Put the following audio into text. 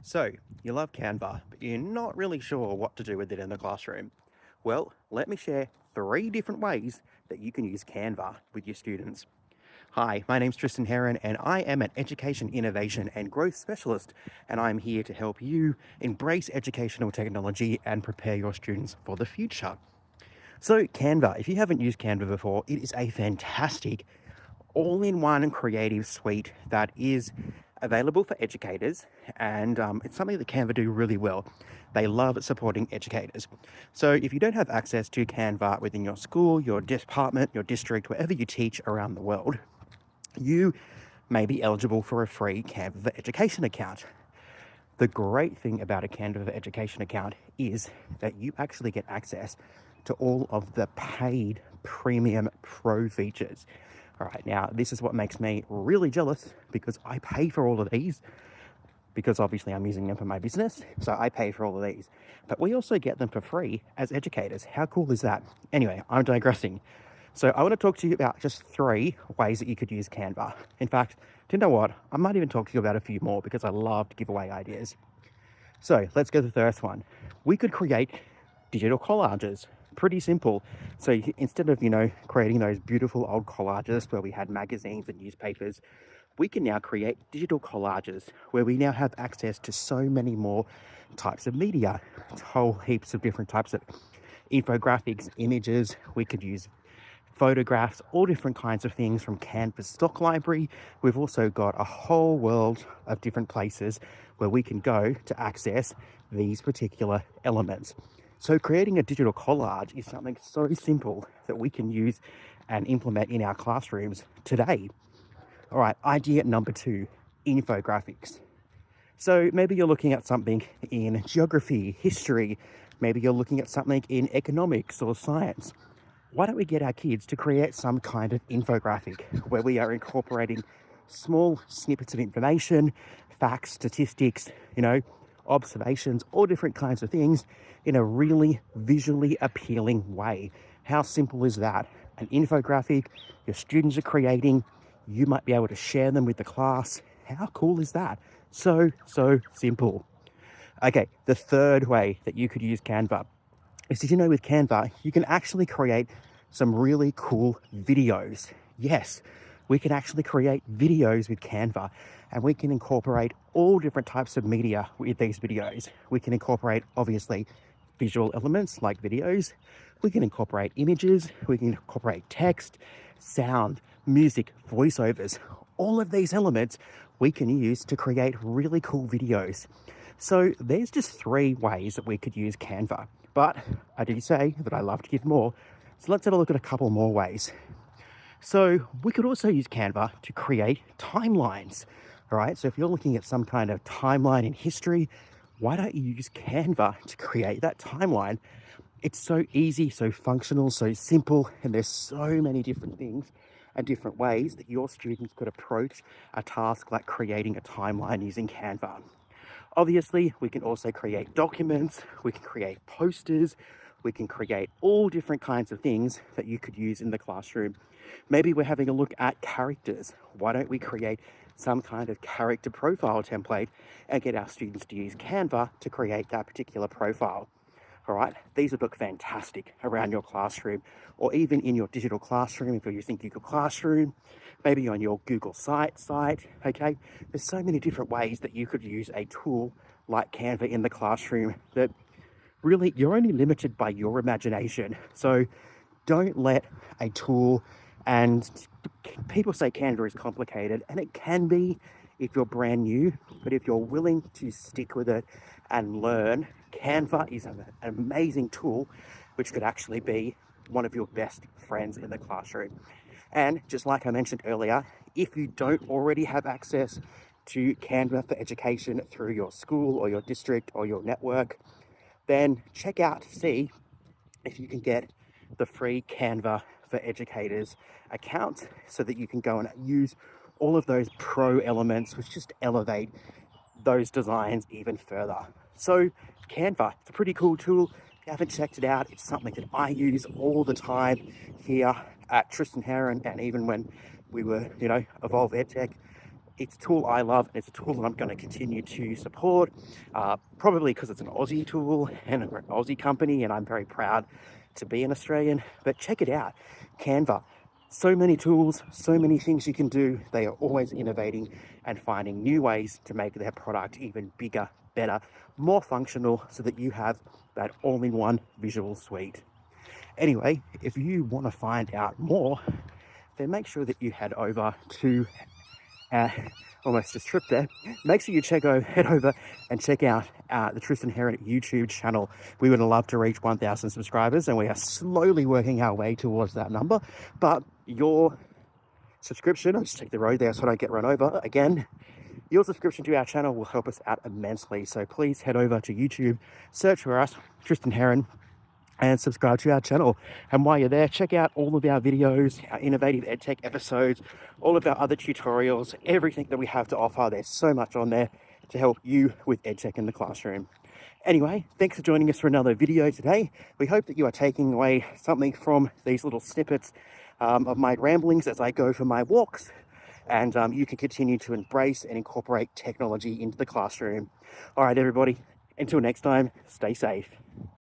So, you love Canva, but you're not really sure what to do with it in the classroom. Well, let me share 3 different ways that you can use Canva with your students. Hi, my name's Tristan Heron, and I am an education innovation and growth specialist, and I'm here to help you embrace educational technology and prepare your students for the future. So, Canva, if you haven't used Canva before, it is a fantastic all-in-one creative suite that is available for educators, and it's something that Canva do really well. They love supporting educators. So if you don't have access to Canva within your school, your department, your district, wherever you teach around the world, you may be eligible for a free Canva for Education account. The great thing about a Canva for Education account is that you actually get access to all of the paid premium pro features. All right, now this is what makes me really jealous because I pay for all of these because obviously I'm using them for my business, so I pay for all of these. But we also get them for free as educators. How cool is that? Anyway, I'm digressing. So I want to talk to you about just 3 ways that you could use Canva. In fact, do you know what? I might even talk to you about a few more because I love to give away ideas. So let's go to the first one. We could create digital collages. Pretty simple. So instead of, creating those beautiful old collages where we had magazines and newspapers, we can now create digital collages where we now have access to so many more types of media, whole heaps of different types of infographics, images. We could use photographs, all different kinds of things from Canva's stock library. We've also got a whole world of different places where we can go to access these particular elements. So creating a digital collage is something so simple that we can use and implement in our classrooms today. All right, idea number 2, infographics. So maybe you're looking at something in geography, history, maybe you're looking at something in economics or science. Why don't we get our kids to create some kind of infographic where we are incorporating small snippets of information, facts, statistics, observations, all different kinds of things in a really visually appealing way. How simple is that? An infographic your students are creating, you might be able to share them with the class. How cool is that? So simple. Okay, the third way that you could use Canva is, did you know with Canva, you can actually create some really cool videos? Yes, we can actually create videos with Canva, and we can incorporate all different types of media with these videos. We can incorporate, obviously, visual elements like videos. We can incorporate images. We can incorporate text, sound, music, voiceovers. All of these elements we can use to create really cool videos. So there's just 3 ways that we could use Canva. But I did say that I love to give more. So let's have a look at a couple more ways. So we could also use Canva to create timelines. All right, so if you're looking at some kind of timeline in history, why don't you use Canva to create that timeline? It's so easy, so functional, so simple, and there's so many different things and different ways that your students could approach a task like creating a timeline using Canva. Obviously, we can also create documents, we can create posters, we can create all different kinds of things that you could use in the classroom. Maybe we're having a look at characters. Why don't we create some kind of character profile template and get our students to use Canva to create that particular profile? All right, these would look fantastic around your classroom, or even in your digital classroom if you're using Google Classroom, maybe on your Google site, okay? There's so many different ways that you could use a tool like Canva in the classroom that really you're only limited by your imagination. So don't let a tool, and people say Canva is complicated, and it can be if you're brand new, but if you're willing to stick with it and learn, Canva is an amazing tool which could actually be one of your best friends in the classroom. And just like I mentioned earlier, if you don't already have access to Canva for Education through your school or your district or your network, then check out to see if you can get the free Canva for Educators account so that you can go and use all of those pro elements which just elevate those designs even further. So Canva, it's a pretty cool tool. If you haven't checked it out, it's something that I use all the time here at Tristan Heron, and even when we were, Evolve EdTech, It's a tool I love, and it's a tool that I'm going to continue to support, probably because it's an Aussie tool and an Aussie company, and I'm very proud to be an Australian. But check it out, Canva. So many tools, so many things you can do. They are always innovating and finding new ways to make their product even bigger, better, more functional, so that you have that all-in-one visual suite. Anyway, if you want to find out more, then make sure that you head over to almost just tripped there. Make sure you head over and check out the Tristan Heron YouTube channel. We would love to reach 1,000 subscribers, and we are slowly working our way towards that number. But your subscription, I'll just take the road there so I don't get run over again. Your subscription to our channel will help us out immensely. So please head over to YouTube, search for us, Tristan Heron, and subscribe to our channel. And while you're there, check out all of our videos, our innovative EdTech episodes, all of our other tutorials, everything that we have to offer. There's so much on there to help you with EdTech in the classroom. Anyway, thanks for joining us for another video today. We hope that you are taking away something from these little snippets of my ramblings as I go for my walks, and you can continue to embrace and incorporate technology into the classroom. All right, everybody, until next time, stay safe.